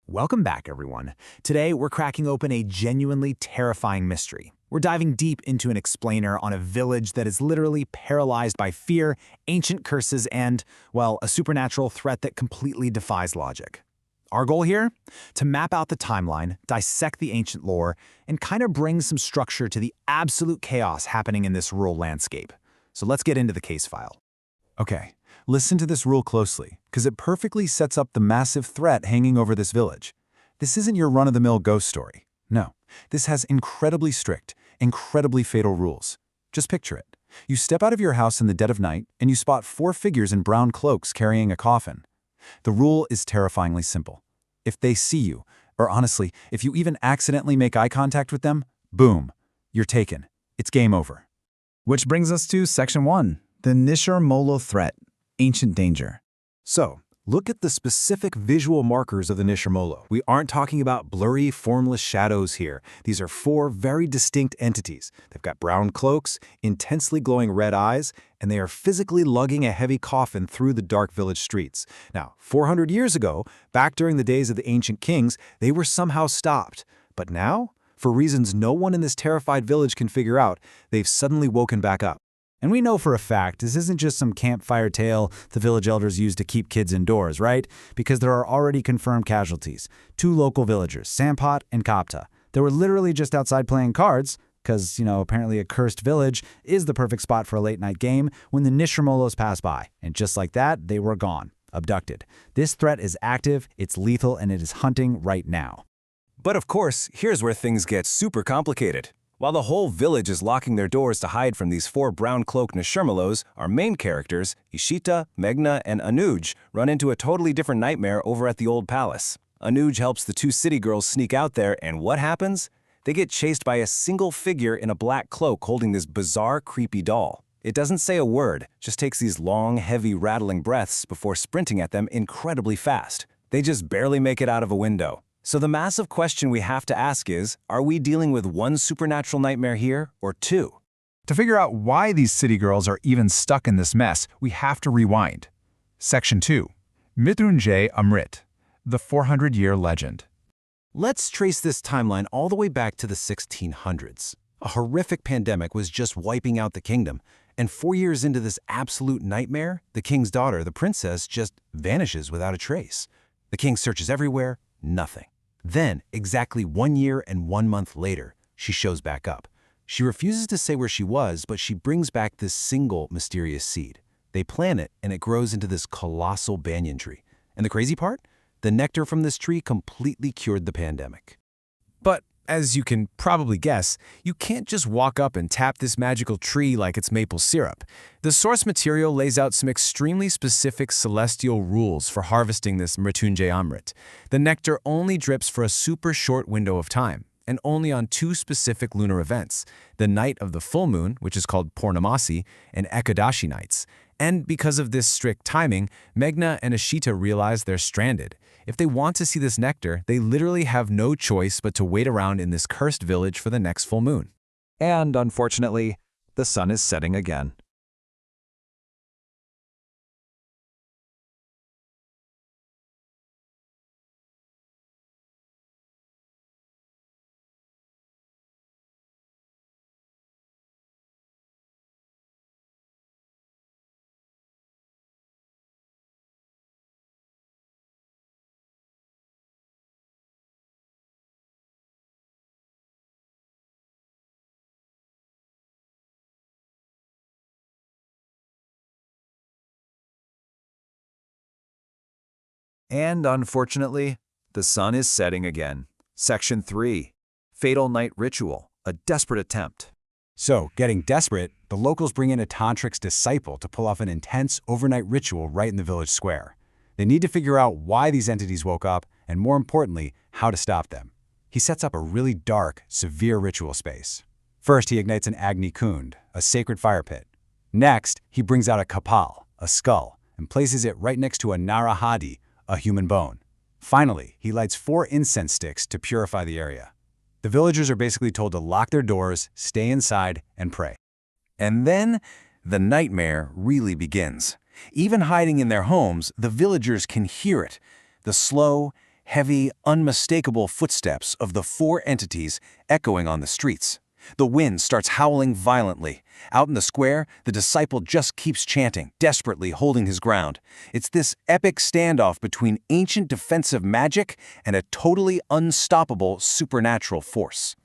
Welcome back, everyone. Today, we're cracking open a genuinely terrifying mystery. We're diving deep into an explainer on a village that is literally paralyzed by fear, ancient curses, and, well, a supernatural threat that completely defies logic. Our goal here? To map out the timeline, dissect the ancient lore, and kind of bring some structure to the absolute chaos happening in this rural landscape. So let's get into the case file. Okay, listen to this rule closely, because it perfectly sets up the massive threat hanging over this village. This isn't your run-of-the-mill ghost story. No, this has incredibly strict, incredibly fatal rules. Just picture it. You step out of your house in the dead of night, and you spot 4 figures in brown cloaks carrying a coffin. The rule is terrifyingly simple. If they see you, or honestly, if you even accidentally make eye contact with them, boom, you're taken. It's game over. Which brings us to Section 1, the Nishirmolo Threat, Ancient Danger. So, look at the specific visual markers of the Nishirmolo. We aren't talking about blurry, formless shadows here. These are 4 very distinct entities. They've got brown cloaks, intensely glowing red eyes, and they are physically lugging a heavy coffin through the dark village streets. Now, 400 years ago, back during the days of the ancient kings, they were somehow stopped. But now, for reasons no one in this terrified village can figure out, they've suddenly woken back up. And we know for a fact this isn't just some campfire tale the village elders use to keep kids indoors, right? Because there are already confirmed casualties. 2 local villagers, Sampot and Kapta. They were literally just outside playing cards, because, apparently a cursed village is the perfect spot for a late-night game, when the Nishirmolos passed by. And just like that, they were gone, abducted. This threat is active, it's lethal, and it is hunting right now. But of course, here's where things get super complicated. While the whole village is locking their doors to hide from these 4 brown-cloaked Nishirmolos, our main characters, Ishita, Meghna, and Anuj, run into a totally different nightmare over at the old palace. Anuj helps the 2 city girls sneak out there, and what happens? They get chased by a single figure in a black cloak holding this bizarre, creepy doll. It doesn't say a word, just takes these long, heavy, rattling breaths before sprinting at them incredibly fast. They just barely make it out of a window. So the massive question we have to ask is, are we dealing with 1 supernatural nightmare here, or 2? To figure out why these city girls are even stuck in this mess, we have to rewind. Section 2, Mrityunjay Amrit, the 400-year legend. Let's trace this timeline all the way back to the 1600s. A horrific pandemic was just wiping out the kingdom, and 4 years into this absolute nightmare, the king's daughter, the princess, just vanishes without a trace. The king searches everywhere, nothing. Then, exactly 1 year and 1 month later, she shows back up. She refuses to say where she was, but she brings back this single mysterious seed. They plant it, and it grows into this colossal banyan tree. And the crazy part? The nectar from this tree completely cured the pandemic. But, as you can probably guess, you can't just walk up and tap this magical tree like it's maple syrup. The source material lays out some extremely specific celestial rules for harvesting this Mrityunjay Amrit. The nectar only drips for a super short window of time, and only on 2 specific lunar events, the night of the full moon, which is called Purnamasi, and Ekadashi nights. And because of this strict timing, Meghna and Ishita realize they're stranded. If they want to see this nectar, they literally have no choice but to wait around in this cursed village for the next full moon. And unfortunately, the sun is setting again. And unfortunately, the sun is setting again. Section 3, Fatal Night Ritual, a desperate attempt. So, getting desperate, the locals bring in a tantric's disciple to pull off an intense overnight ritual right in the village square. They need to figure out why these entities woke up, and more importantly, how to stop them. He sets up a really dark, severe ritual space. First, he ignites an Agni Kund, a sacred fire pit. Next, he brings out a kapal, a skull, and places it right next to a narahadi, a human bone. Finally, he lights 4 incense sticks to purify the area. The villagers are basically told to lock their doors, stay inside, and pray. And then, the nightmare really begins. Even hiding in their homes, the villagers can hear it. The slow, heavy, unmistakable footsteps of the four entities echoing on the streets. The wind starts howling violently. Out in the square, the disciple just keeps chanting, desperately holding his ground. It's this epic standoff between ancient defensive magic and a totally unstoppable supernatural force.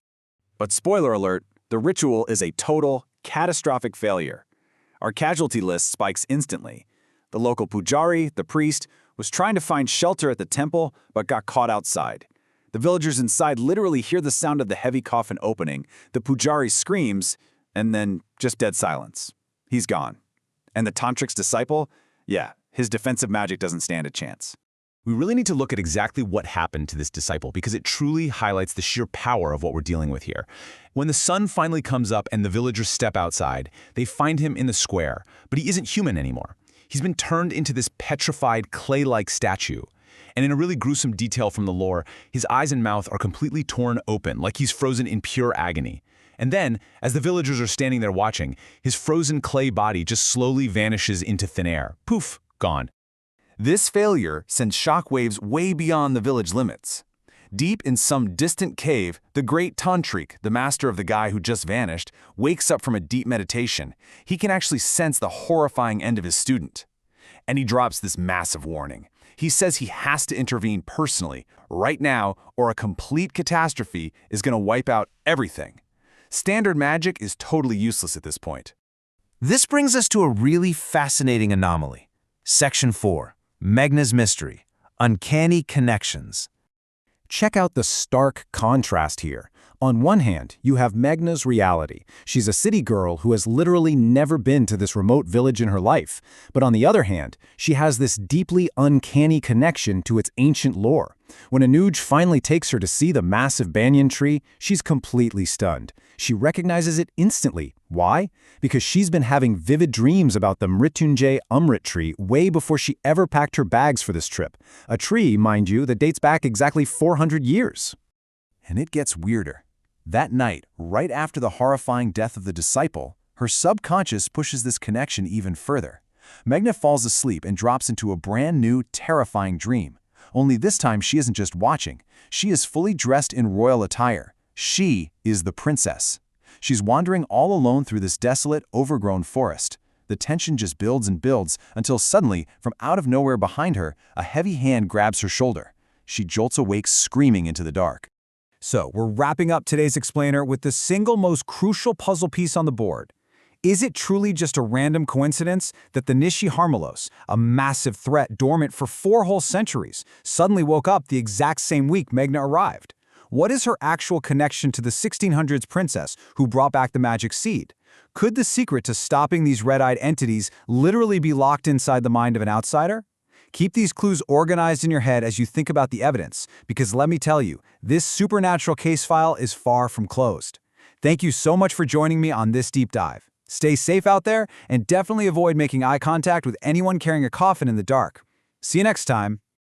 But spoiler alert, the ritual is a total, catastrophic failure. Our casualty list spikes instantly. The local pujari, the priest, was trying to find shelter at the temple but got caught outside. The villagers inside literally hear the sound of the heavy coffin opening, the pujari screams, and then just dead silence. He's gone. And the tantric's disciple? Yeah, his defensive magic doesn't stand a chance. We really need to look at exactly what happened to this disciple because it truly highlights the sheer power of what we're dealing with here. When the sun finally comes up and the villagers step outside, they find him in the square, but he isn't human anymore. He's been turned into this petrified, clay-like statue. And in a really gruesome detail from the lore, his eyes and mouth are completely torn open, like he's frozen in pure agony. And then, as the villagers are standing there watching, his frozen clay body just slowly vanishes into thin air. Poof, gone. This failure sends shockwaves way beyond the village limits. Deep in some distant cave, the great Tantric, the master of the guy who just vanished, wakes up from a deep meditation. He can actually sense the horrifying end of his student. And he drops this massive warning. He says he has to intervene personally, right now, or a complete catastrophe is going to wipe out everything. Standard magic is totally useless at this point. This brings us to a really fascinating anomaly. Section 4. Megna's Mystery. Uncanny Connections. Check out the stark contrast here. On one hand, you have Megna's reality. She's a city girl who has literally never been to this remote village in her life. But on the other hand, she has this deeply uncanny connection to its ancient lore. When Anuj finally takes her to see the massive banyan tree, she's completely stunned. She recognizes it instantly. Why? Because she's been having vivid dreams about the Mrityunjay Amrit tree way before she ever packed her bags for this trip. A tree, mind you, that dates back exactly 400 years. And it gets weirder. That night, right after the horrifying death of the disciple, her subconscious pushes this connection even further. Megna falls asleep and drops into a brand new, terrifying dream. Only this time she isn't just watching. She is fully dressed in royal attire. She is the princess. She's wandering all alone through this desolate, overgrown forest. The tension just builds and builds until suddenly, from out of nowhere behind her, a heavy hand grabs her shoulder. She jolts awake screaming into the dark. So, we're wrapping up today's explainer with the single most crucial puzzle piece on the board. Is it truly just a random coincidence that the Nishi Harmalos, a massive threat dormant for 4 whole centuries, suddenly woke up the exact same week Megna arrived? What is her actual connection to the 1600s princess who brought back the magic seed? Could the secret to stopping these red-eyed entities literally be locked inside the mind of an outsider? Keep these clues organized in your head as you think about the evidence, because let me tell you, this supernatural case file is far from closed. Thank you so much for joining me on this deep dive. Stay safe out there, and definitely avoid making eye contact with anyone carrying a coffin in the dark. See you next time.